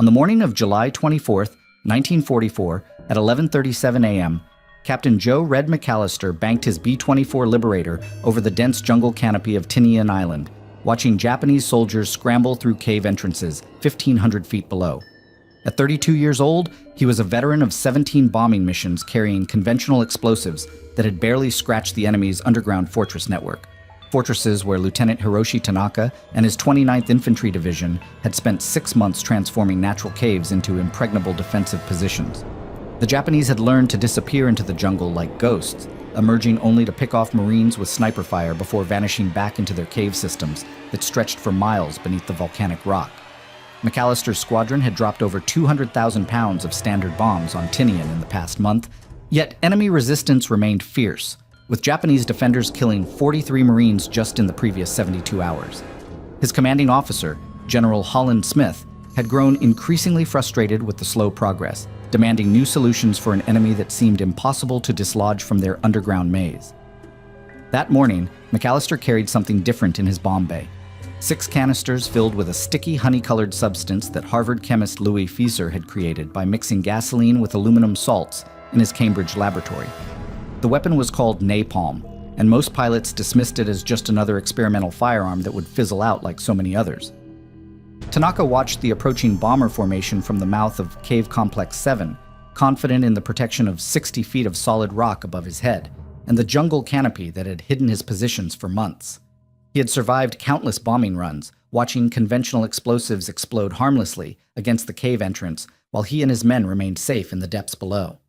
On the morning of July 24, 1944, at 11:37 a.m., Captain Joe "Red" McAllister banked his B-24 Liberator over the dense jungle canopy of Tinian Island, watching Japanese soldiers scramble through cave entrances 1,500 feet below. At 32 years old, he was a veteran of 17 bombing missions carrying conventional explosives that had barely scratched the enemy's underground fortress network. Fortresses where Lieutenant Hiroshi Tanaka and his 29th Infantry Division had spent 6 months transforming natural caves into impregnable defensive positions. The Japanese had learned to disappear into the jungle like ghosts, emerging only to pick off Marines with sniper fire before vanishing back into their cave systems that stretched for miles beneath the volcanic rock. McAllister's squadron had dropped over 200,000 pounds of standard bombs on Tinian in the past month, yet enemy resistance remained fierce, with Japanese defenders killing 43 Marines just in the previous 72 hours. His commanding officer, General Holland Smith, had grown increasingly frustrated with the slow progress, demanding new solutions for an enemy that seemed impossible to dislodge from their underground maze. That morning, McAllister carried something different in his bomb bay. 6 canisters filled with a sticky honey-colored substance that Harvard chemist Louis Fieser had created by mixing gasoline with aluminum salts in his Cambridge laboratory. The weapon was called napalm, and most pilots dismissed it as just another experimental firearm that would fizzle out like so many others. Tanaka watched the approaching bomber formation from the mouth of Cave Complex 7, confident in the protection of 60 feet of solid rock above his head, and the jungle canopy that had hidden his positions for months. He had survived countless bombing runs, watching conventional explosives explode harmlessly against the cave entrance while he and his men remained safe in the depths below.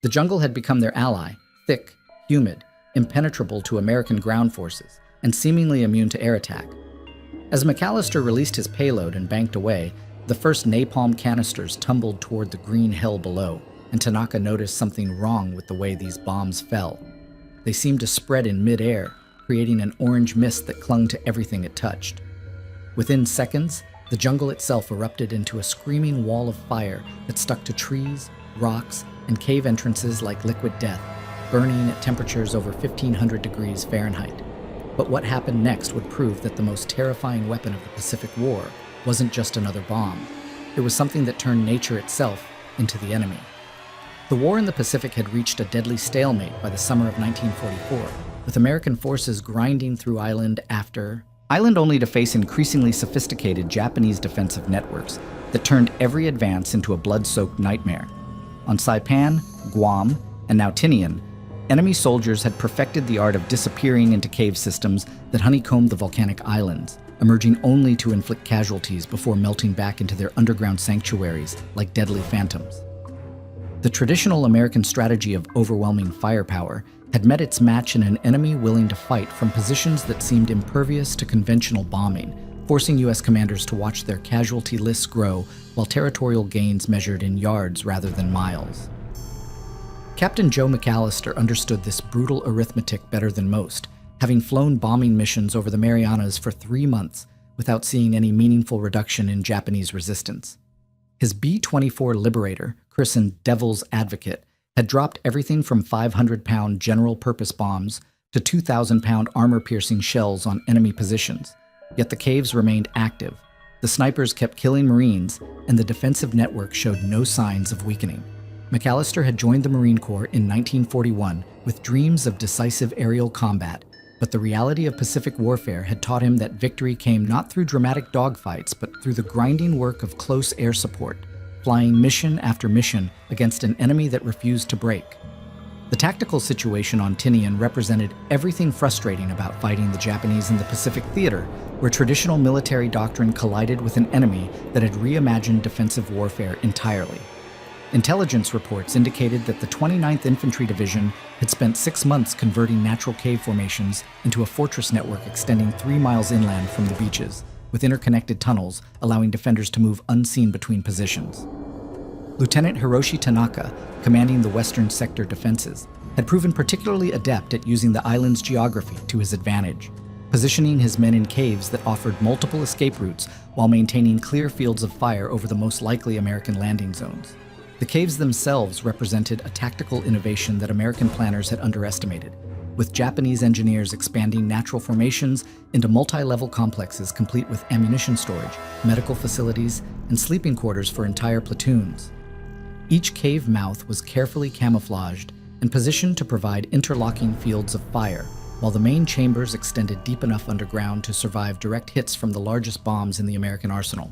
The jungle had become their ally, thick, humid, impenetrable to American ground forces, and seemingly immune to air attack. As McAllister released his payload and banked away, the first napalm canisters tumbled toward the green hell below, and Tanaka noticed something wrong with the way these bombs fell. They seemed to spread in mid-air, creating an orange mist that clung to everything it touched. Within seconds, the jungle itself erupted into a screaming wall of fire that stuck to trees, rocks, and cave entrances like liquid death, burning at temperatures over 1,500 degrees Fahrenheit. But what happened next would prove that the most terrifying weapon of the Pacific War wasn't just another bomb. It was something that turned nature itself into the enemy. The war in the Pacific had reached a deadly stalemate by the summer of 1944, with American forces grinding through island after island only to face increasingly sophisticated Japanese defensive networks that turned every advance into a blood-soaked nightmare. On Saipan, Guam, and now Tinian, enemy soldiers had perfected the art of disappearing into cave systems that honeycombed the volcanic islands, emerging only to inflict casualties before melting back into their underground sanctuaries like deadly phantoms. The traditional American strategy of overwhelming firepower had met its match in an enemy willing to fight from positions that seemed impervious to conventional bombing, forcing U.S. commanders to watch their casualty lists grow while territorial gains measured in yards rather than miles. Captain Joe McAllister understood this brutal arithmetic better than most, having flown bombing missions over the Marianas for 3 months without seeing any meaningful reduction in Japanese resistance. His B-24 Liberator, christened Devil's Advocate, had dropped everything from 500-pound general-purpose bombs to 2,000-pound armor-piercing shells on enemy positions, yet the caves remained active. The snipers kept killing Marines, and the defensive network showed no signs of weakening. McAllister had joined the Marine Corps in 1941 with dreams of decisive aerial combat, but the reality of Pacific warfare had taught him that victory came not through dramatic dogfights, but through the grinding work of close air support, flying mission after mission against an enemy that refused to break. The tactical situation on Tinian represented everything frustrating about fighting the Japanese in the Pacific theater, where traditional military doctrine collided with an enemy that had reimagined defensive warfare entirely. Intelligence reports indicated that the 29th Infantry Division had spent 6 months converting natural cave formations into a fortress network extending 3 miles inland from the beaches, with interconnected tunnels allowing defenders to move unseen between positions. Lieutenant Hiroshi Tanaka, commanding the Western Sector defenses, had proven particularly adept at using the island's geography to his advantage, positioning his men in caves that offered multiple escape routes while maintaining clear fields of fire over the most likely American landing zones. The caves themselves represented a tactical innovation that American planners had underestimated, with Japanese engineers expanding natural formations into multi-level complexes complete with ammunition storage, medical facilities, and sleeping quarters for entire platoons. Each cave mouth was carefully camouflaged and positioned to provide interlocking fields of fire, while the main chambers extended deep enough underground to survive direct hits from the largest bombs in the American arsenal.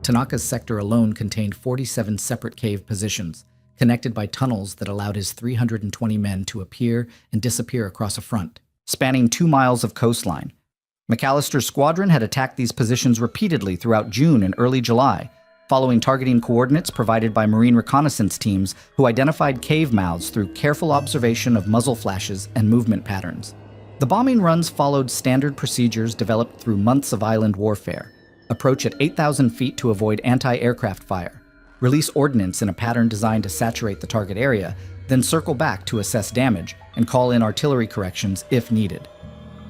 Tanaka's sector alone contained 47 separate cave positions, connected by tunnels that allowed his 320 men to appear and disappear across a front, spanning 2 miles of coastline. McAllister's squadron had attacked these positions repeatedly throughout June and early July, following targeting coordinates provided by Marine reconnaissance teams who identified cave mouths through careful observation of muzzle flashes and movement patterns. The bombing runs followed standard procedures developed through months of island warfare. Approach at 8,000 feet to avoid anti-aircraft fire. Release ordnance in a pattern designed to saturate the target area, then circle back to assess damage and call in artillery corrections if needed.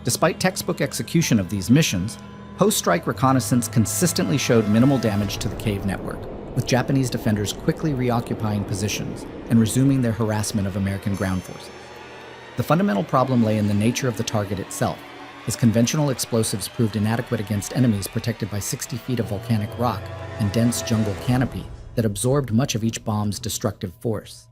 Despite textbook execution of these missions, post-strike reconnaissance consistently showed minimal damage to the cave network, with Japanese defenders quickly reoccupying positions and resuming their harassment of American ground forces. The fundamental problem lay in the nature of the target itself, as conventional explosives proved inadequate against enemies protected by 60 feet of volcanic rock and dense jungle canopy that absorbed much of each bomb's destructive force.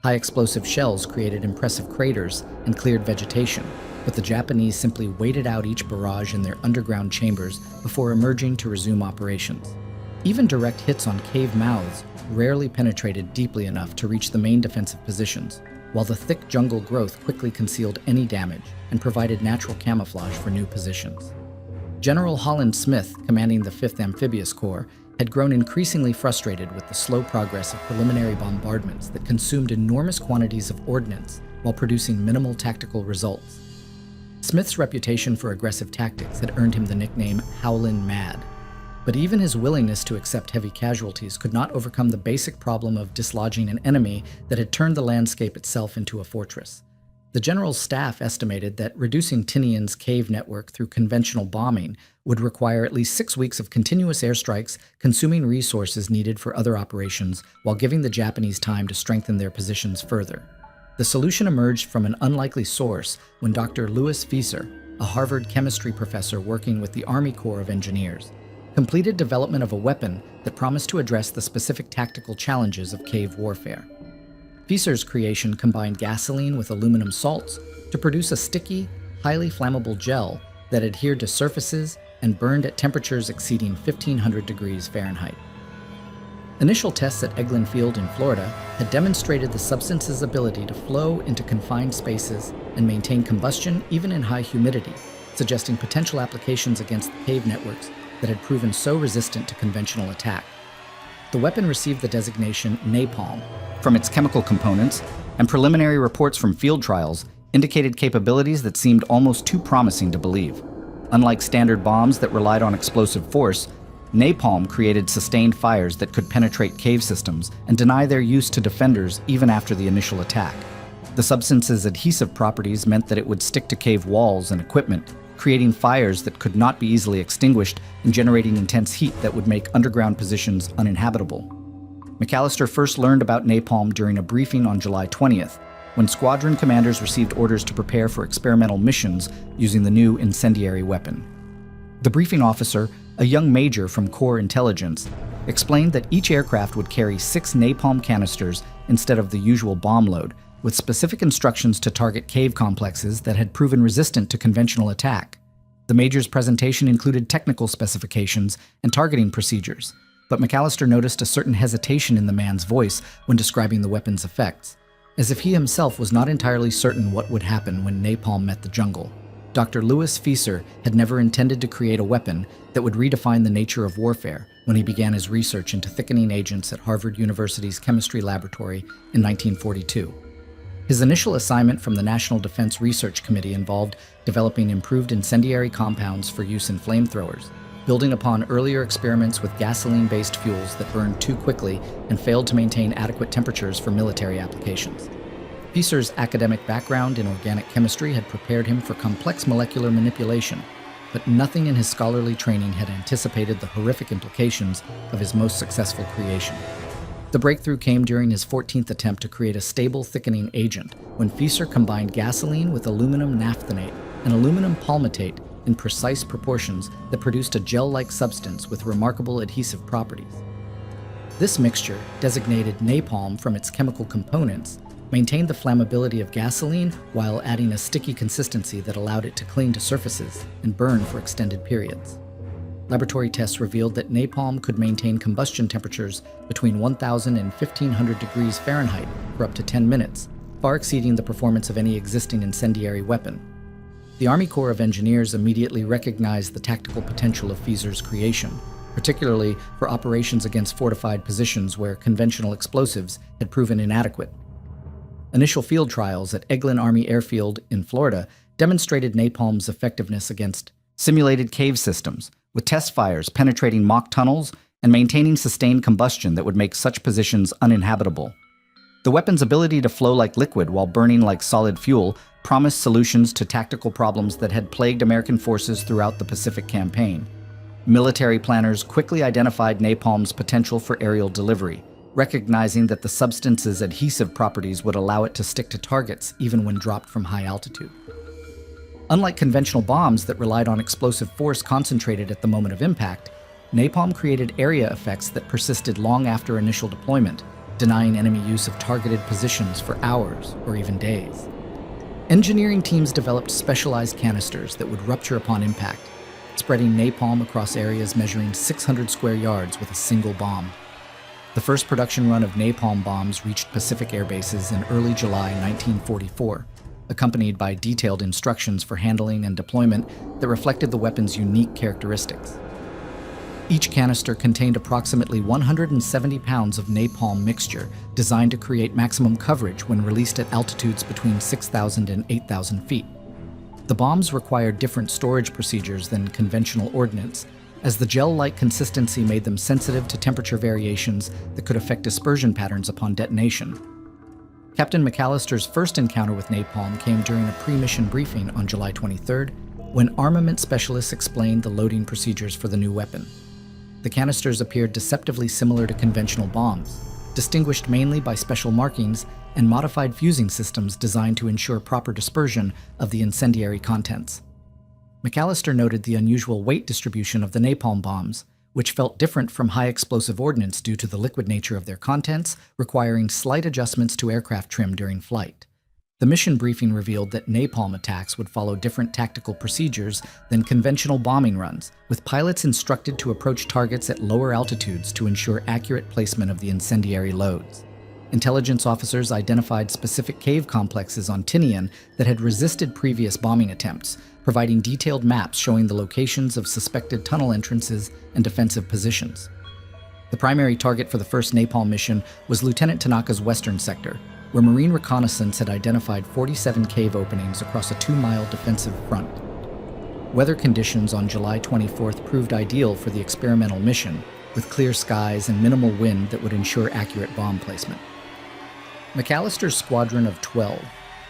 High explosive shells created impressive craters and cleared vegetation, but the Japanese simply waited out each barrage in their underground chambers before emerging to resume operations. Even direct hits on cave mouths rarely penetrated deeply enough to reach the main defensive positions, while the thick jungle growth quickly concealed any damage and provided natural camouflage for new positions. General Holland Smith, commanding the 5th Amphibious Corps, had grown increasingly frustrated with the slow progress of preliminary bombardments that consumed enormous quantities of ordnance while producing minimal tactical results. Smith's reputation for aggressive tactics had earned him the nickname Howlin' Mad, but even his willingness to accept heavy casualties could not overcome the basic problem of dislodging an enemy that had turned the landscape itself into a fortress. The general's staff estimated that reducing Tinian's cave network through conventional bombing would require at least 6 weeks of continuous airstrikes, consuming resources needed for other operations while giving the Japanese time to strengthen their positions further. The solution emerged from an unlikely source when Dr. Louis Fieser, a Harvard chemistry professor working with the Army Corps of Engineers, completed development of a weapon that promised to address the specific tactical challenges of cave warfare. Fieser's creation combined gasoline with aluminum salts to produce a sticky, highly flammable gel that adhered to surfaces and burned at temperatures exceeding 1,500 degrees Fahrenheit. Initial tests at Eglin Field in Florida had demonstrated the substance's ability to flow into confined spaces and maintain combustion even in high humidity, suggesting potential applications against the cave networks that had proven so resistant to conventional attack. The weapon received the designation napalm from its chemical components, and preliminary reports from field trials indicated capabilities that seemed almost too promising to believe. Unlike standard bombs that relied on explosive force, napalm created sustained fires that could penetrate cave systems and deny their use to defenders even after the initial attack. The substance's adhesive properties meant that it would stick to cave walls and equipment, creating fires that could not be easily extinguished and generating intense heat that would make underground positions uninhabitable. McAllister first learned about napalm during a briefing on July 20th, when squadron commanders received orders to prepare for experimental missions using the new incendiary weapon. The briefing officer, a young major from Corps Intelligence, explained that each aircraft would carry 6 napalm canisters instead of the usual bomb load, with specific instructions to target cave complexes that had proven resistant to conventional attack. The major's presentation included technical specifications and targeting procedures, but McAllister noticed a certain hesitation in the man's voice when describing the weapon's effects, as if he himself was not entirely certain what would happen when napalm met the jungle. Dr. Louis Fieser had never intended to create a weapon that would redefine the nature of warfare when he began his research into thickening agents at Harvard University's chemistry laboratory in 1942. His initial assignment from the National Defense Research Committee involved developing improved incendiary compounds for use in flamethrowers, building upon earlier experiments with gasoline-based fuels that burned too quickly and failed to maintain adequate temperatures for military applications. Fieser's academic background in organic chemistry had prepared him for complex molecular manipulation, but nothing in his scholarly training had anticipated the horrific implications of his most successful creation. The breakthrough came during his 14th attempt to create a stable thickening agent when Fieser combined gasoline with aluminum naphthenate and aluminum palmitate in precise proportions that produced a gel-like substance with remarkable adhesive properties. This mixture, designated napalm from its chemical components, maintained the flammability of gasoline while adding a sticky consistency that allowed it to cling to surfaces and burn for extended periods. Laboratory tests revealed that napalm could maintain combustion temperatures between 1,000 and 1,500 degrees Fahrenheit for up to 10 minutes, far exceeding the performance of any existing incendiary weapon. The Army Corps of Engineers immediately recognized the tactical potential of Fieser's creation, particularly for operations against fortified positions where conventional explosives had proven inadequate. Initial field trials at Eglin Army Airfield in Florida demonstrated napalm's effectiveness against simulated cave systems, with test fires penetrating mock tunnels and maintaining sustained combustion that would make such positions uninhabitable. The weapon's ability to flow like liquid while burning like solid fuel promised solutions to tactical problems that had plagued American forces throughout the Pacific Campaign. Military planners quickly identified napalm's potential for aerial delivery, recognizing that the substance's adhesive properties would allow it to stick to targets even when dropped from high altitude. Unlike conventional bombs that relied on explosive force concentrated at the moment of impact, napalm created area effects that persisted long after initial deployment, denying enemy use of targeted positions for hours or even days. Engineering teams developed specialized canisters that would rupture upon impact, spreading napalm across areas measuring 600 square yards with a single bomb. The first production run of napalm bombs reached Pacific air bases in early July 1944, accompanied by detailed instructions for handling and deployment that reflected the weapon's unique characteristics. Each canister contained approximately 170 pounds of napalm mixture designed to create maximum coverage when released at altitudes between 6,000 and 8,000 feet. The bombs required different storage procedures than conventional ordnance, as the gel-like consistency made them sensitive to temperature variations that could affect dispersion patterns upon detonation. Captain McAllister's first encounter with napalm came during a pre-mission briefing on July 23rd, when armament specialists explained the loading procedures for the new weapon. The canisters appeared deceptively similar to conventional bombs, distinguished mainly by special markings and modified fusing systems designed to ensure proper dispersion of the incendiary contents. McAllister noted the unusual weight distribution of the napalm bombs, which felt different from high-explosive ordnance due to the liquid nature of their contents, requiring slight adjustments to aircraft trim during flight. The mission briefing revealed that napalm attacks would follow different tactical procedures than conventional bombing runs, with pilots instructed to approach targets at lower altitudes to ensure accurate placement of the incendiary loads. Intelligence officers identified specific cave complexes on Tinian that had resisted previous bombing attempts, providing detailed maps showing the locations of suspected tunnel entrances and defensive positions. The primary target for the first napalm mission was Lieutenant Tanaka's western sector, where Marine reconnaissance had identified 47 cave openings across a 2-mile defensive front. Weather conditions on July 24th proved ideal for the experimental mission, with clear skies and minimal wind that would ensure accurate bomb placement. McAllister's squadron of 12,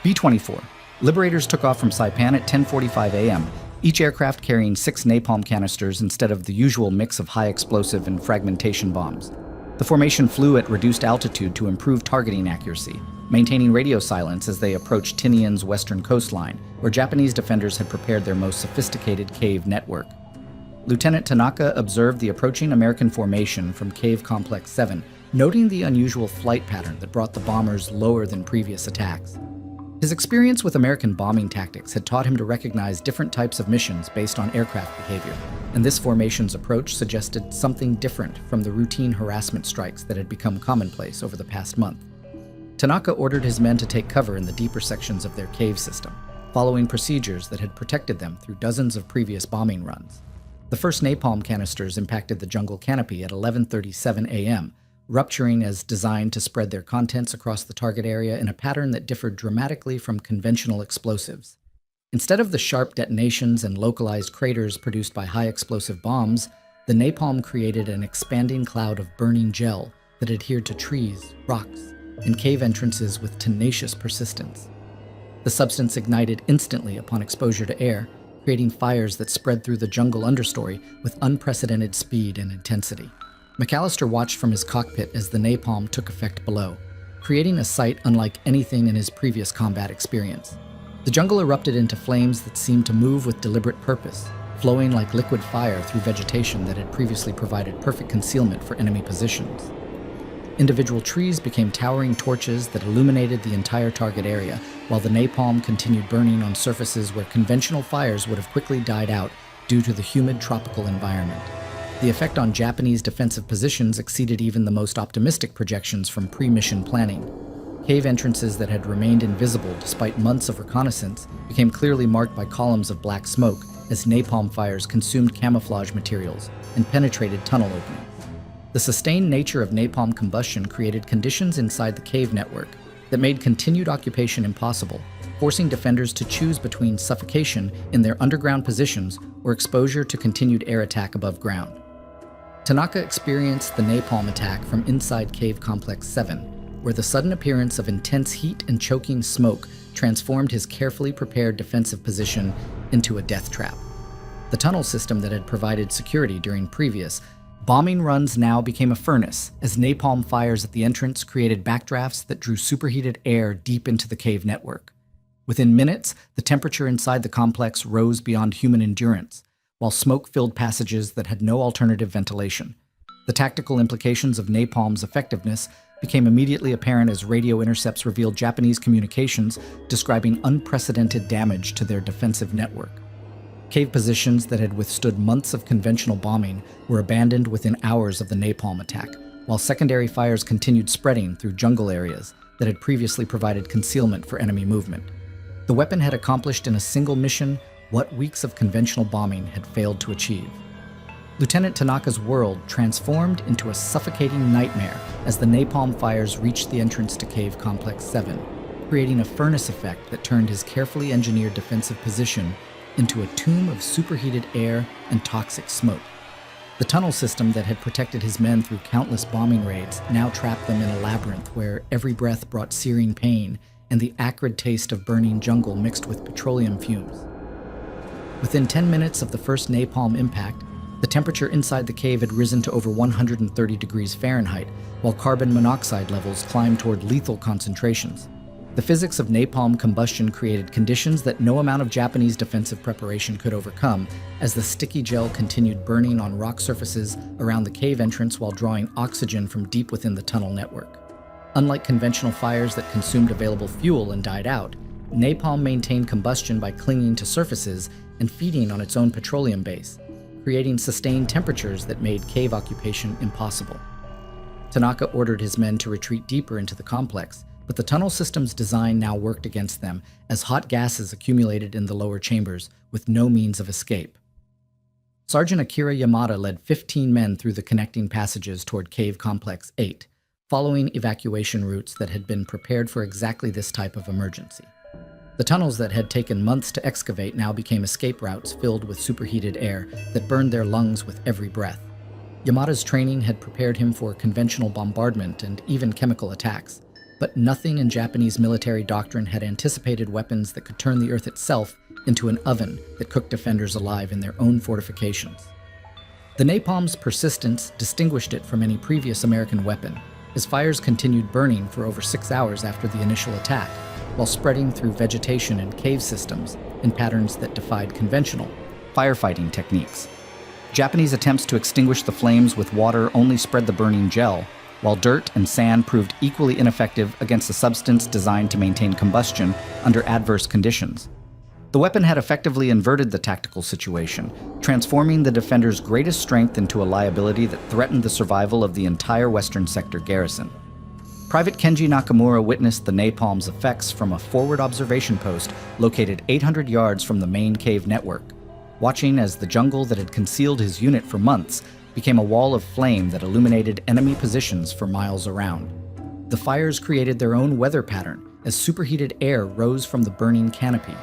B-24, Liberators took off from Saipan at 10:45 a.m., each aircraft carrying 6 napalm canisters instead of the usual mix of high explosive and fragmentation bombs. The formation flew at reduced altitude to improve targeting accuracy, maintaining radio silence as they approached Tinian's western coastline, where Japanese defenders had prepared their most sophisticated cave network. Lieutenant Tanaka observed the approaching American formation from Cave Complex 7, noting the unusual flight pattern that brought the bombers lower than previous attacks. His experience with American bombing tactics had taught him to recognize different types of missions based on aircraft behavior, and this formation's approach suggested something different from the routine harassment strikes that had become commonplace over the past month. Tanaka ordered his men to take cover in the deeper sections of their cave system, following procedures that had protected them through dozens of previous bombing runs. The first napalm canisters impacted the jungle canopy at 11:37 a.m., rupturing as designed to spread their contents across the target area in a pattern that differed dramatically from conventional explosives. Instead of the sharp detonations and localized craters produced by high-explosive bombs, the napalm created an expanding cloud of burning gel that adhered to trees, rocks, and cave entrances with tenacious persistence. The substance ignited instantly upon exposure to air, creating fires that spread through the jungle understory with unprecedented speed and intensity. McAllister watched from his cockpit as the napalm took effect below, creating a sight unlike anything in his previous combat experience. The jungle erupted into flames that seemed to move with deliberate purpose, flowing like liquid fire through vegetation that had previously provided perfect concealment for enemy positions. Individual trees became towering torches that illuminated the entire target area, while the napalm continued burning on surfaces where conventional fires would have quickly died out due to the humid tropical environment. The effect on Japanese defensive positions exceeded even the most optimistic projections from pre-mission planning. Cave entrances that had remained invisible despite months of reconnaissance became clearly marked by columns of black smoke as napalm fires consumed camouflage materials and penetrated tunnel openings. The sustained nature of napalm combustion created conditions inside the cave network that made continued occupation impossible, forcing defenders to choose between suffocation in their underground positions or exposure to continued air attack above ground. Tanaka experienced the napalm attack from inside Cave Complex 7, where the sudden appearance of intense heat and choking smoke transformed his carefully prepared defensive position into a death trap. The tunnel system that had provided security during previous bombing runs now became a furnace, as napalm fires at the entrance created backdrafts that drew superheated air deep into the cave network. Within minutes, the temperature inside the complex rose beyond human endurance, while smoke filled passages that had no alternative ventilation. The tactical implications of napalm's effectiveness became immediately apparent as radio intercepts revealed Japanese communications describing unprecedented damage to their defensive network. Cave positions that had withstood months of conventional bombing were abandoned within hours of the napalm attack, while secondary fires continued spreading through jungle areas that had previously provided concealment for enemy movement. The weapon had accomplished in a single mission what weeks of conventional bombing had failed to achieve. Lieutenant Tanaka's world transformed into a suffocating nightmare as the napalm fires reached the entrance to Cave Complex 7, creating a furnace effect that turned his carefully engineered defensive position into a tomb of superheated air and toxic smoke. The tunnel system that had protected his men through countless bombing raids now trapped them in a labyrinth where every breath brought searing pain and the acrid taste of burning jungle mixed with petroleum fumes. Within 10 minutes of the first napalm impact, the temperature inside the cave had risen to over 130 degrees Fahrenheit, while carbon monoxide levels climbed toward lethal concentrations. The physics of napalm combustion created conditions that no amount of Japanese defensive preparation could overcome, as the sticky gel continued burning on rock surfaces around the cave entrance while drawing oxygen from deep within the tunnel network. Unlike conventional fires that consumed available fuel and died out, napalm maintained combustion by clinging to surfaces and feeding on its own petroleum base, creating sustained temperatures that made cave occupation impossible. Tanaka ordered his men to retreat deeper into the complex, but the tunnel system's design now worked against them as hot gases accumulated in the lower chambers with no means of escape. Sergeant Akira Yamada led 15 men through the connecting passages toward Cave Complex 8, following evacuation routes that had been prepared for exactly this type of emergency. The tunnels that had taken months to excavate now became escape routes filled with superheated air that burned their lungs with every breath. Yamada's training had prepared him for conventional bombardment and even chemical attacks, but nothing in Japanese military doctrine had anticipated weapons that could turn the earth itself into an oven that cooked defenders alive in their own fortifications. The napalm's persistence distinguished it from any previous American weapon, as fires continued burning for over 6 hours after the initial attack, while spreading through vegetation and cave systems in patterns that defied conventional firefighting techniques. Japanese attempts to extinguish the flames with water only spread the burning gel, while dirt and sand proved equally ineffective against a substance designed to maintain combustion under adverse conditions. The weapon had effectively inverted the tactical situation, transforming the defender's greatest strength into a liability that threatened the survival of the entire Western Sector garrison. Private Kenji Nakamura witnessed the napalm's effects from a forward observation post located 800 yards from the main cave network, watching as the jungle that had concealed his unit for months became a wall of flame that illuminated enemy positions for miles around. The fires created their own weather pattern as superheated air rose from the burning canopy,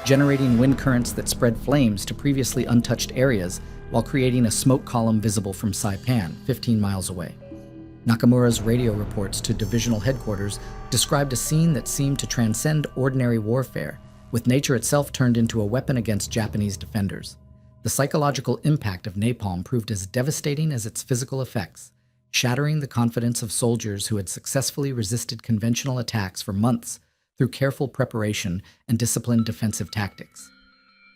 generating wind currents that spread flames to previously untouched areas while creating a smoke column visible from Saipan, 15 miles away. Nakamura's radio reports to divisional headquarters described a scene that seemed to transcend ordinary warfare, with nature itself turned into a weapon against Japanese defenders. The psychological impact of napalm proved as devastating as its physical effects, shattering the confidence of soldiers who had successfully resisted conventional attacks for months through careful preparation and disciplined defensive tactics.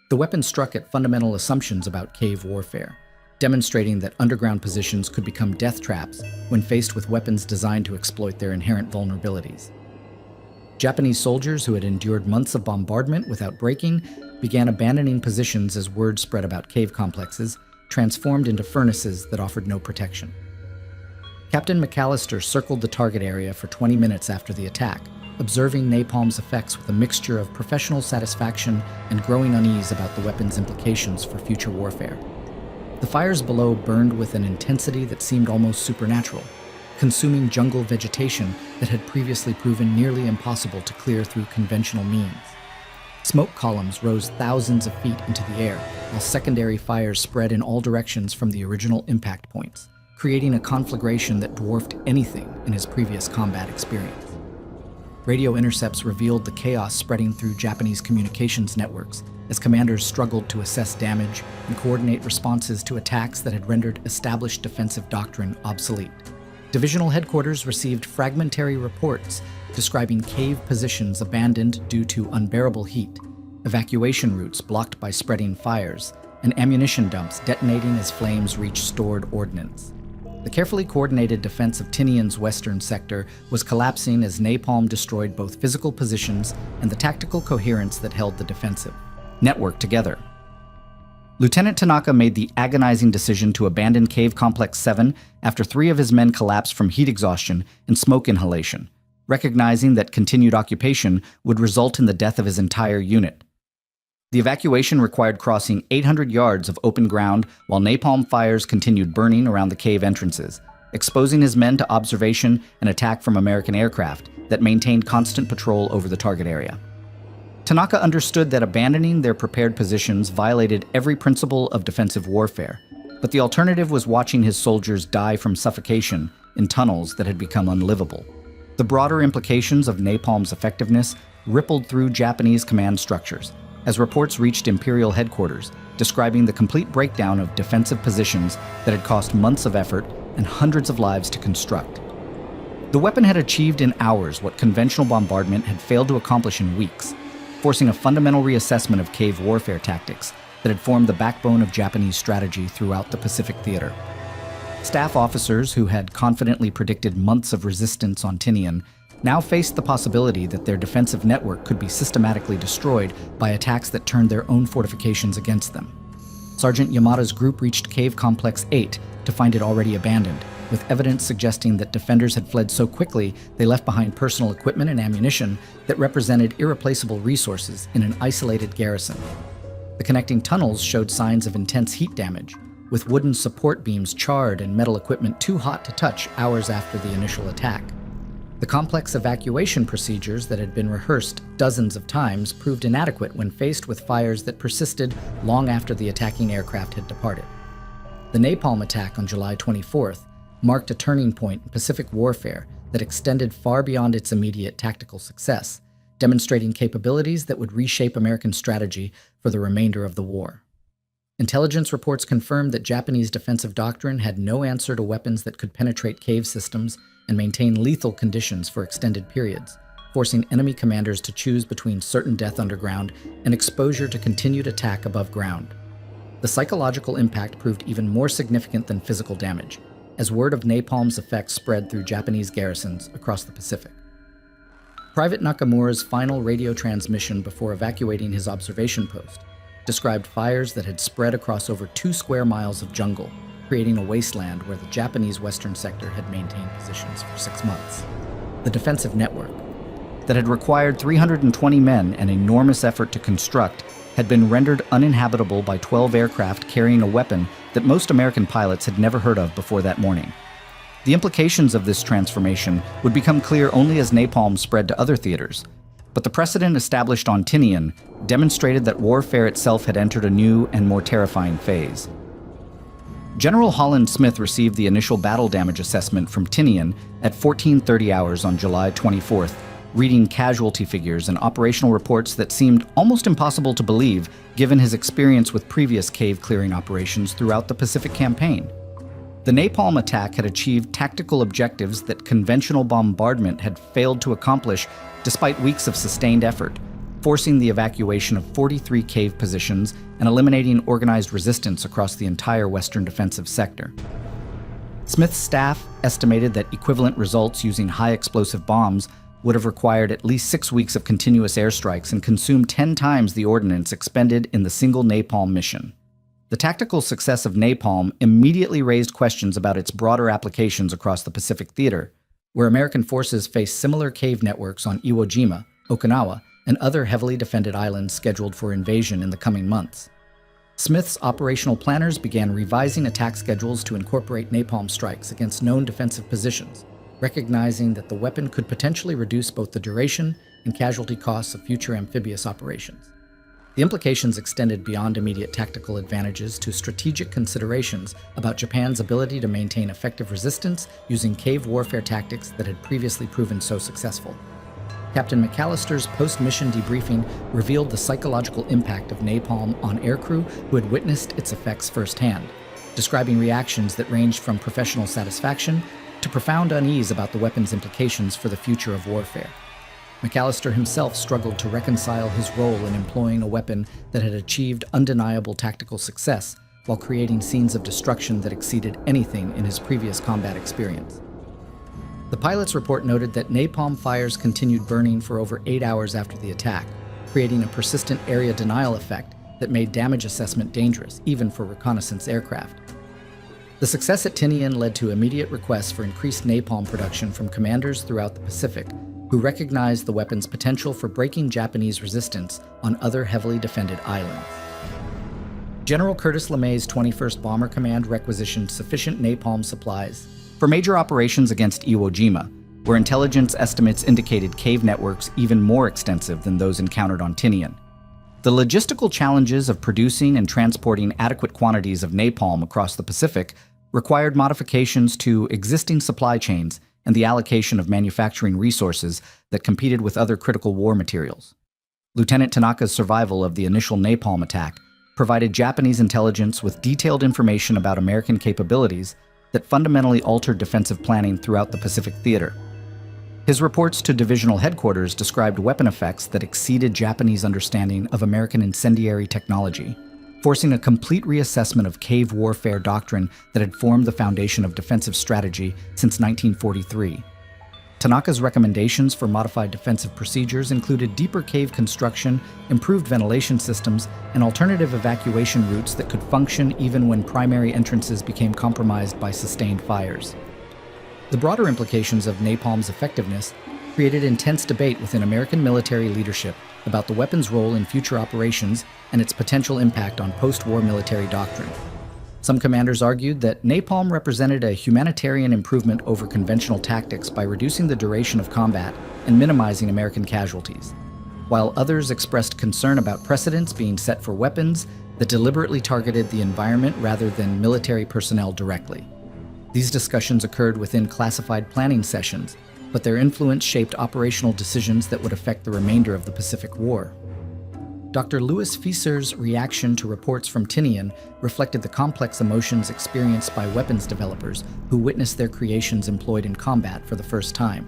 The weapon struck at fundamental assumptions about cave warfare, demonstrating that underground positions could become death traps when faced with weapons designed to exploit their inherent vulnerabilities. Japanese soldiers who had endured months of bombardment without breaking began abandoning positions as word spread about cave complexes, transformed into furnaces that offered no protection. Captain McAllister circled the target area for 20 minutes after the attack, observing napalm's effects with a mixture of professional satisfaction and growing unease about the weapon's implications for future warfare. The fires below burned with an intensity that seemed almost supernatural, consuming jungle vegetation that had previously proven nearly impossible to clear through conventional means. Smoke columns rose thousands of feet into the air, while secondary fires spread in all directions from the original impact points, creating a conflagration that dwarfed anything in his previous combat experience. Radio intercepts revealed the chaos spreading through Japanese communications networks as commanders struggled to assess damage and coordinate responses to attacks that had rendered established defensive doctrine obsolete. Divisional headquarters received fragmentary reports describing cave positions abandoned due to unbearable heat, evacuation routes blocked by spreading fires, and ammunition dumps detonating as flames reached stored ordnance. The carefully coordinated defense of Tinian's western sector was collapsing as napalm destroyed both physical positions and the tactical coherence that held the defensive network together. Lieutenant Tanaka made the agonizing decision to abandon Cave Complex 7 after 3 of his men collapsed from heat exhaustion and smoke inhalation, recognizing that continued occupation would result in the death of his entire unit. The evacuation required crossing 800 yards of open ground while napalm fires continued burning around the cave entrances, exposing his men to observation and attack from American aircraft that maintained constant patrol over the target area. Tanaka understood that abandoning their prepared positions violated every principle of defensive warfare, but the alternative was watching his soldiers die from suffocation in tunnels that had become unlivable. The broader implications of napalm's effectiveness rippled through Japanese command structures, as reports reached Imperial headquarters, describing the complete breakdown of defensive positions that had cost months of effort and hundreds of lives to construct. The weapon had achieved in hours what conventional bombardment had failed to accomplish in weeks, forcing a fundamental reassessment of cave warfare tactics that had formed the backbone of Japanese strategy throughout the Pacific theater. Staff officers who had confidently predicted months of resistance on Tinian now faced the possibility that their defensive network could be systematically destroyed by attacks that turned their own fortifications against them. Sergeant Yamada's group reached Cave Complex 8 to find it already abandoned, with evidence suggesting that defenders had fled so quickly they left behind personal equipment and ammunition that represented irreplaceable resources in an isolated garrison. The connecting tunnels showed signs of intense heat damage, with wooden support beams charred and metal equipment too hot to touch hours after the initial attack. The complex evacuation procedures that had been rehearsed dozens of times proved inadequate when faced with fires that persisted long after the attacking aircraft had departed. The napalm attack on July 24th marked a turning point in Pacific warfare that extended far beyond its immediate tactical success, demonstrating capabilities that would reshape American strategy for the remainder of the war. Intelligence reports confirmed that Japanese defensive doctrine had no answer to weapons that could penetrate cave systems and maintain lethal conditions for extended periods, forcing enemy commanders to choose between certain death underground and exposure to continued attack above ground. The psychological impact proved even more significant than physical damage, as word of napalm's effects spread through Japanese garrisons across the Pacific. Private Nakamura's final radio transmission before evacuating his observation post described fires that had spread across over 2 square miles of jungle, creating a wasteland where the Japanese western sector had maintained positions for 6 months. The defensive network, that had required 320 men and enormous effort to construct, had been rendered uninhabitable by 12 aircraft carrying a weapon that most American pilots had never heard of before that morning. The implications of this transformation would become clear only as napalm spread to other theaters, but the precedent established on Tinian demonstrated that warfare itself had entered a new and more terrifying phase. General Holland Smith received the initial battle damage assessment from Tinian at 14:30 hours on July 24th, reading casualty figures and operational reports that seemed almost impossible to believe given his experience with previous cave clearing operations throughout the Pacific Campaign. The napalm attack had achieved tactical objectives that conventional bombardment had failed to accomplish despite weeks of sustained effort, forcing the evacuation of 43 cave positions and eliminating organized resistance across the entire western defensive sector. Smith's staff estimated that equivalent results using high explosive bombs would have required at least 6 weeks of continuous airstrikes and consumed 10 times the ordnance expended in the single napalm mission. The tactical success of napalm immediately raised questions about its broader applications across the Pacific Theater, where American forces faced similar cave networks on Iwo Jima, Okinawa, and other heavily defended islands scheduled for invasion in the coming months. Smith's operational planners began revising attack schedules to incorporate napalm strikes against known defensive positions, recognizing that the weapon could potentially reduce both the duration and casualty costs of future amphibious operations. The implications extended beyond immediate tactical advantages to strategic considerations about Japan's ability to maintain effective resistance using cave warfare tactics that had previously proven so successful. Captain McAllister's post-mission debriefing revealed the psychological impact of napalm on aircrew who had witnessed its effects firsthand, describing reactions that ranged from professional satisfaction to profound unease about the weapon's implications for the future of warfare. McAllister himself struggled to reconcile his role in employing a weapon that had achieved undeniable tactical success while creating scenes of destruction that exceeded anything in his previous combat experience. The pilot's report noted that napalm fires continued burning for over 8 hours after the attack, creating a persistent area denial effect that made damage assessment dangerous, even for reconnaissance aircraft. The success at Tinian led to immediate requests for increased napalm production from commanders throughout the Pacific, who recognized the weapon's potential for breaking Japanese resistance on other heavily defended islands. General Curtis LeMay's 21st Bomber Command requisitioned sufficient napalm supplies for major operations against Iwo Jima, where intelligence estimates indicated cave networks even more extensive than those encountered on Tinian. The logistical challenges of producing and transporting adequate quantities of napalm across the Pacific required modifications to existing supply chains and the allocation of manufacturing resources that competed with other critical war materials. Lieutenant Tanaka's survival of the initial napalm attack provided Japanese intelligence with detailed information about American capabilities that fundamentally altered defensive planning throughout the Pacific Theater. His reports to divisional headquarters described weapon effects that exceeded Japanese understanding of American incendiary technology, forcing a complete reassessment of cave warfare doctrine that had formed the foundation of defensive strategy since 1943. Tanaka's recommendations for modified defensive procedures included deeper cave construction, improved ventilation systems, and alternative evacuation routes that could function even when primary entrances became compromised by sustained fires. The broader implications of napalm's effectiveness created intense debate within American military leadership about the weapon's role in future operations and its potential impact on post-war military doctrine. Some commanders argued that napalm represented a humanitarian improvement over conventional tactics by reducing the duration of combat and minimizing American casualties, while others expressed concern about precedents being set for weapons that deliberately targeted the environment rather than military personnel directly. These discussions occurred within classified planning sessions, but their influence shaped operational decisions that would affect the remainder of the Pacific War. Dr. Louis Fieser's reaction to reports from Tinian reflected the complex emotions experienced by weapons developers who witnessed their creations employed in combat for the first time.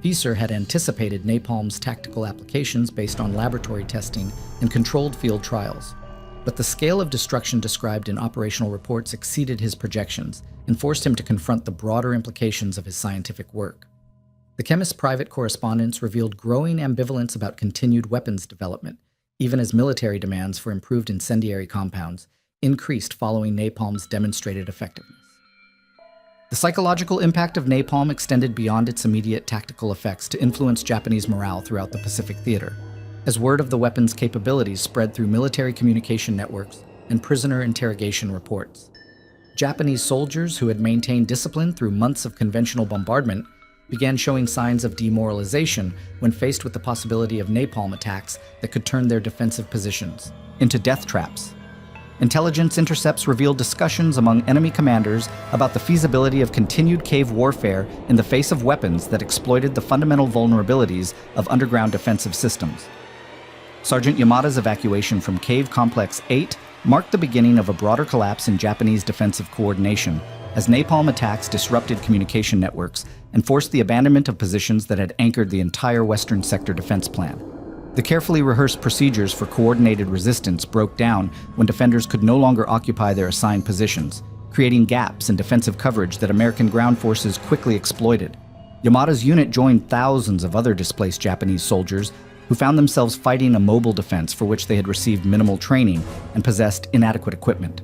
Fieser had anticipated napalm's tactical applications based on laboratory testing and controlled field trials, but the scale of destruction described in operational reports exceeded his projections and forced him to confront the broader implications of his scientific work. The chemist's private correspondence revealed growing ambivalence about continued weapons development, even as military demands for improved incendiary compounds increased following napalm's demonstrated effectiveness. The psychological impact of napalm extended beyond its immediate tactical effects to influence Japanese morale throughout the Pacific Theater, as word of the weapon's capabilities spread through military communication networks and prisoner interrogation reports. Japanese soldiers who had maintained discipline through months of conventional bombardment began showing signs of demoralization when faced with the possibility of napalm attacks that could turn their defensive positions into death traps. Intelligence intercepts revealed discussions among enemy commanders about the feasibility of continued cave warfare in the face of weapons that exploited the fundamental vulnerabilities of underground defensive systems. Sergeant Yamada's evacuation from Cave Complex 8 marked the beginning of a broader collapse in Japanese defensive coordination, as napalm attacks disrupted communication networks and forced the abandonment of positions that had anchored the entire Western Sector defense plan. The carefully rehearsed procedures for coordinated resistance broke down when defenders could no longer occupy their assigned positions, creating gaps in defensive coverage that American ground forces quickly exploited. Yamada's unit joined thousands of other displaced Japanese soldiers who found themselves fighting a mobile defense for which they had received minimal training and possessed inadequate equipment.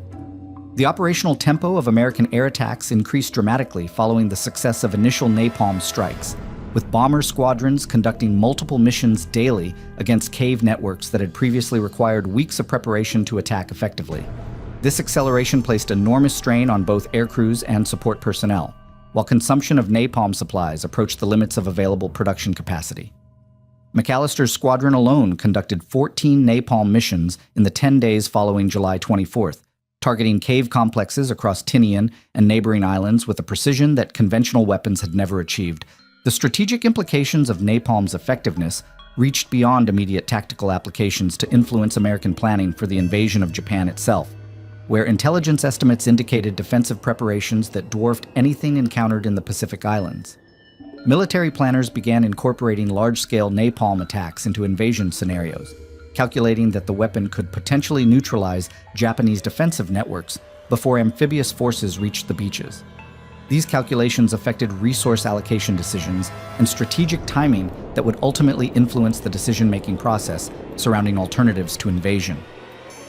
The operational tempo of American air attacks increased dramatically following the success of initial napalm strikes, with bomber squadrons conducting multiple missions daily against cave networks that had previously required weeks of preparation to attack effectively. This acceleration placed enormous strain on both air crews and support personnel, while consumption of napalm supplies approached the limits of available production capacity. McAllister's squadron alone conducted 14 napalm missions in the 10 days following July 24th, targeting cave complexes across Tinian and neighboring islands with a precision that conventional weapons had never achieved. The strategic implications of napalm's effectiveness reached beyond immediate tactical applications to influence American planning for the invasion of Japan itself, where intelligence estimates indicated defensive preparations that dwarfed anything encountered in the Pacific Islands. Military planners began incorporating large-scale napalm attacks into invasion scenarios, calculating that the weapon could potentially neutralize Japanese defensive networks before amphibious forces reached the beaches. These calculations affected resource allocation decisions and strategic timing that would ultimately influence the decision-making process surrounding alternatives to invasion.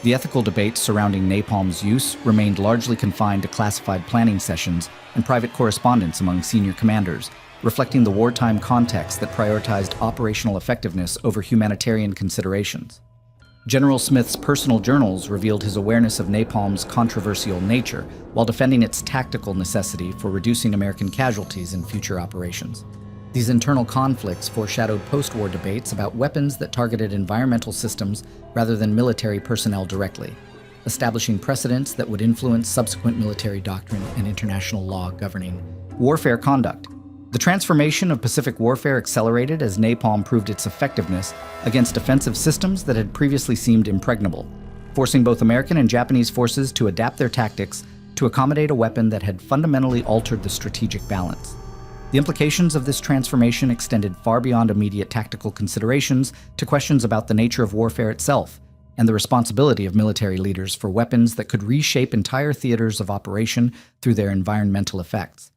The ethical debates surrounding napalm's use remained largely confined to classified planning sessions and private correspondence among senior commanders, reflecting the wartime context that prioritized operational effectiveness over humanitarian considerations. General Smith's personal journals revealed his awareness of napalm's controversial nature while defending its tactical necessity for reducing American casualties in future operations. These internal conflicts foreshadowed post-war debates about weapons that targeted environmental systems rather than military personnel directly, establishing precedents that would influence subsequent military doctrine and international law governing warfare conduct. The transformation of Pacific warfare accelerated as napalm proved its effectiveness against defensive systems that had previously seemed impregnable, forcing both American and Japanese forces to adapt their tactics to accommodate a weapon that had fundamentally altered the strategic balance. The implications of this transformation extended far beyond immediate tactical considerations to questions about the nature of warfare itself and the responsibility of military leaders for weapons that could reshape entire theaters of operation through their environmental effects.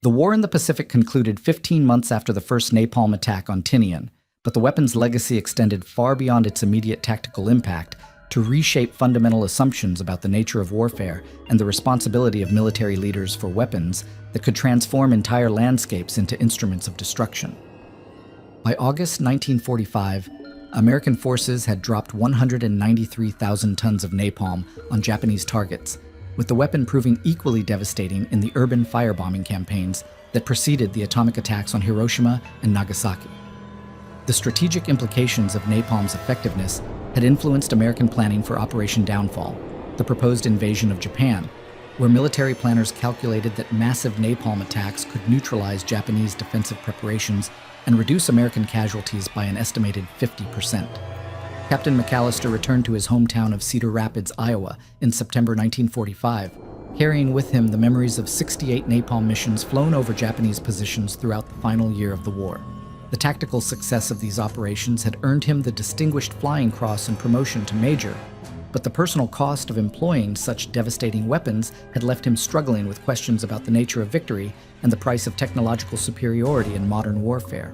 The war in the Pacific concluded 15 months after the first napalm attack on Tinian, but the weapon's legacy extended far beyond its immediate tactical impact to reshape fundamental assumptions about the nature of warfare and the responsibility of military leaders for weapons that could transform entire landscapes into instruments of destruction. By August 1945, American forces had dropped 193,000 tons of napalm on Japanese targets, with the weapon proving equally devastating in the urban firebombing campaigns that preceded the atomic attacks on Hiroshima and Nagasaki. The strategic implications of napalm's effectiveness had influenced American planning for Operation Downfall, the proposed invasion of Japan, where military planners calculated that massive napalm attacks could neutralize Japanese defensive preparations and reduce American casualties by an estimated 50%. Captain McAllister returned to his hometown of Cedar Rapids, Iowa, in September 1945, carrying with him the memories of 68 napalm missions flown over Japanese positions throughout the final year of the war. The tactical success of these operations had earned him the Distinguished Flying Cross and promotion to Major, but the personal cost of employing such devastating weapons had left him struggling with questions about the nature of victory and the price of technological superiority in modern warfare.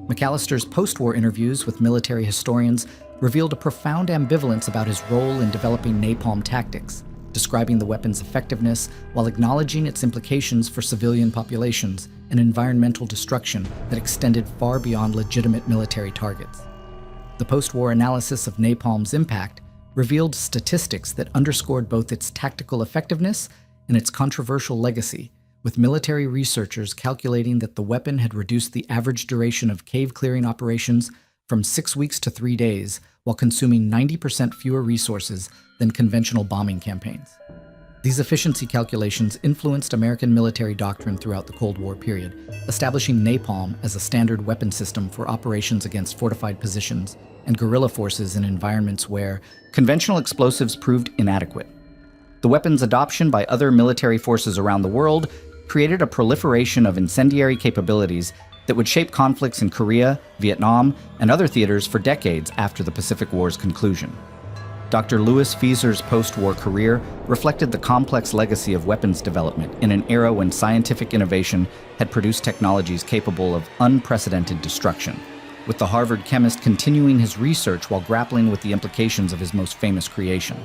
McAllister's post-war interviews with military historians revealed a profound ambivalence about his role in developing napalm tactics, describing the weapon's effectiveness while acknowledging its implications for civilian populations and environmental destruction that extended far beyond legitimate military targets. The post-war analysis of napalm's impact revealed statistics that underscored both its tactical effectiveness and its controversial legacy, with military researchers calculating that the weapon had reduced the average duration of cave-clearing operations from 6 weeks to 3 days, while consuming 90% fewer resources than conventional bombing campaigns. These efficiency calculations influenced American military doctrine throughout the Cold War period, establishing napalm as a standard weapon system for operations against fortified positions and guerrilla forces in environments where conventional explosives proved inadequate. The weapon's adoption by other military forces around the world created a proliferation of incendiary capabilities that would shape conflicts in Korea, Vietnam, and other theaters for decades after the Pacific War's conclusion. Dr. Louis Feazer's post-war career reflected the complex legacy of weapons development in an era when scientific innovation had produced technologies capable of unprecedented destruction, with the Harvard chemist continuing his research while grappling with the implications of his most famous creation.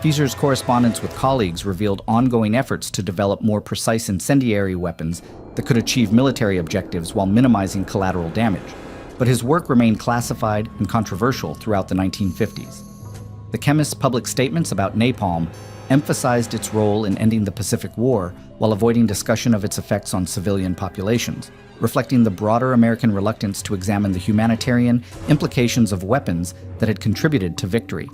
Feazer's correspondence with colleagues revealed ongoing efforts to develop more precise incendiary weapons that could achieve military objectives while minimizing collateral damage, but his work remained classified and controversial throughout the 1950s. The chemist's public statements about napalm emphasized its role in ending the Pacific War while avoiding discussion of its effects on civilian populations, reflecting the broader American reluctance to examine the humanitarian implications of weapons that had contributed to victory.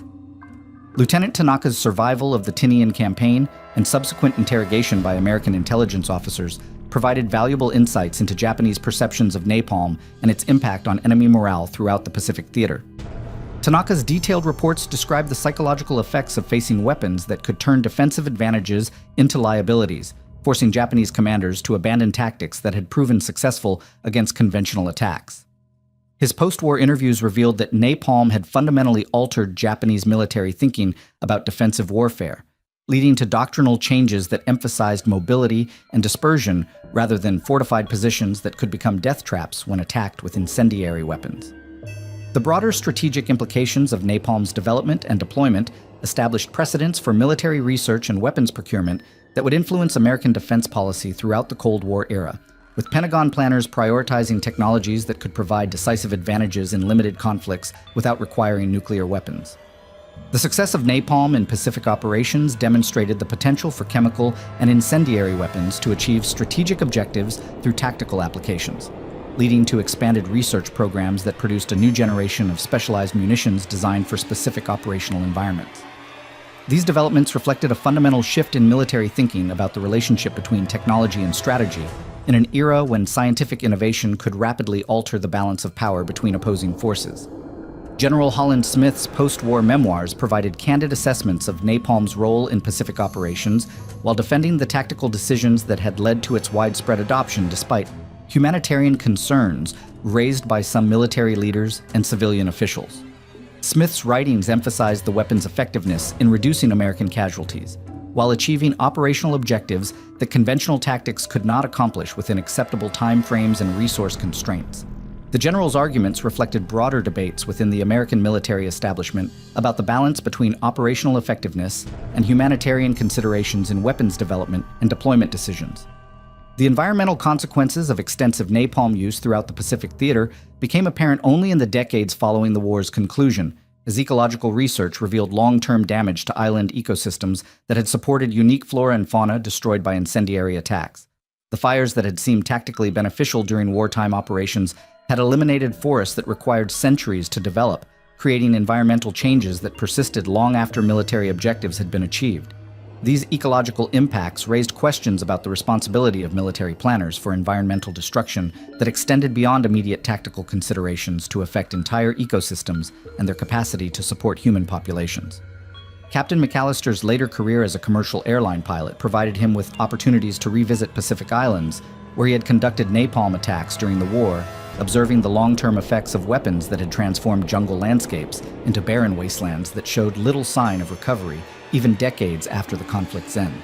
Lieutenant Tanaka's survival of the Tinian campaign and subsequent interrogation by American intelligence officers provided valuable insights into Japanese perceptions of napalm and its impact on enemy morale throughout the Pacific theater. Tanaka's detailed reports describe the psychological effects of facing weapons that could turn defensive advantages into liabilities, forcing Japanese commanders to abandon tactics that had proven successful against conventional attacks. His post-war interviews revealed that napalm had fundamentally altered Japanese military thinking about defensive warfare, leading to doctrinal changes that emphasized mobility and dispersion rather than fortified positions that could become death traps when attacked with incendiary weapons. The broader strategic implications of napalm's development and deployment established precedents for military research and weapons procurement that would influence American defense policy throughout the Cold War era, with Pentagon planners prioritizing technologies that could provide decisive advantages in limited conflicts without requiring nuclear weapons. The success of napalm in Pacific operations demonstrated the potential for chemical and incendiary weapons to achieve strategic objectives through tactical applications, leading to expanded research programs that produced a new generation of specialized munitions designed for specific operational environments. These developments reflected a fundamental shift in military thinking about the relationship between technology and strategy in an era when scientific innovation could rapidly alter the balance of power between opposing forces. General Holland Smith's post-war memoirs provided candid assessments of napalm's role in Pacific operations while defending the tactical decisions that had led to its widespread adoption despite humanitarian concerns raised by some military leaders and civilian officials. Smith's writings emphasized the weapon's effectiveness in reducing American casualties, while achieving operational objectives that conventional tactics could not accomplish within acceptable time frames and resource constraints. The general's arguments reflected broader debates within the American military establishment about the balance between operational effectiveness and humanitarian considerations in weapons development and deployment decisions. The environmental consequences of extensive napalm use throughout the Pacific theater became apparent only in the decades following the war's conclusion, as ecological research revealed long-term damage to island ecosystems that had supported unique flora and fauna destroyed by incendiary attacks. The fires that had seemed tactically beneficial during wartime operations had eliminated forests that required centuries to develop, creating environmental changes that persisted long after military objectives had been achieved. These ecological impacts raised questions about the responsibility of military planners for environmental destruction that extended beyond immediate tactical considerations to affect entire ecosystems and their capacity to support human populations. Captain McAllister's later career as a commercial airline pilot provided him with opportunities to revisit Pacific Islands, where he had conducted napalm attacks during the war, observing the long-term effects of weapons that had transformed jungle landscapes into barren wastelands that showed little sign of recovery even decades after the conflict's end.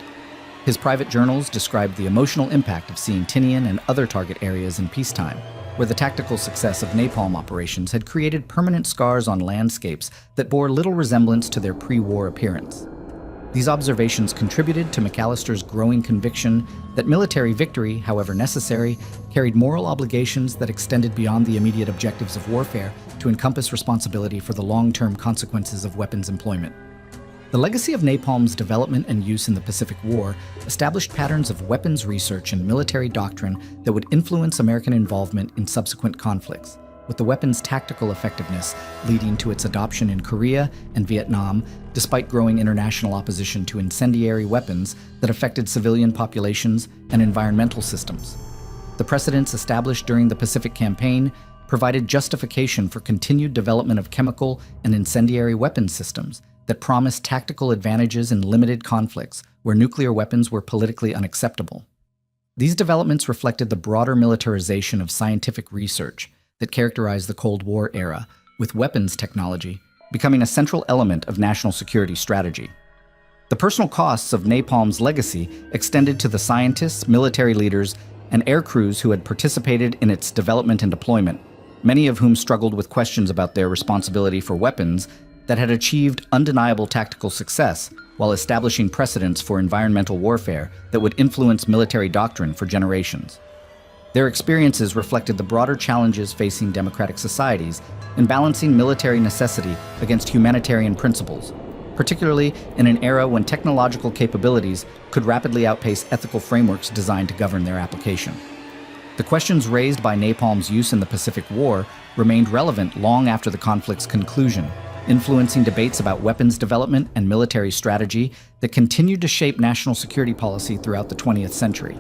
His private journals described the emotional impact of seeing Tinian and other target areas in peacetime, where the tactical success of napalm operations had created permanent scars on landscapes that bore little resemblance to their pre-war appearance. These observations contributed to McAllister's growing conviction that military victory, however necessary, carried moral obligations that extended beyond the immediate objectives of warfare to encompass responsibility for the long-term consequences of weapons employment. The legacy of napalm's development and use in the Pacific War established patterns of weapons research and military doctrine that would influence American involvement in subsequent conflicts, with the weapon's tactical effectiveness leading to its adoption in Korea and Vietnam, despite growing international opposition to incendiary weapons that affected civilian populations and environmental systems. The precedents established during the Pacific Campaign provided justification for continued development of chemical and incendiary weapons systems, that promised tactical advantages in limited conflicts where nuclear weapons were politically unacceptable. These developments reflected the broader militarization of scientific research that characterized the Cold War era, with weapons technology becoming a central element of national security strategy. The personal costs of napalm's legacy extended to the scientists, military leaders, and air crews who had participated in its development and deployment, many of whom struggled with questions about their responsibility for weapons that had achieved undeniable tactical success while establishing precedents for environmental warfare that would influence military doctrine for generations. Their experiences reflected the broader challenges facing democratic societies in balancing military necessity against humanitarian principles, particularly in an era when technological capabilities could rapidly outpace ethical frameworks designed to govern their application. The questions raised by napalm's use in the Pacific War remained relevant long after the conflict's conclusion, influencing debates about weapons development and military strategy that continued to shape national security policy throughout the 20th century.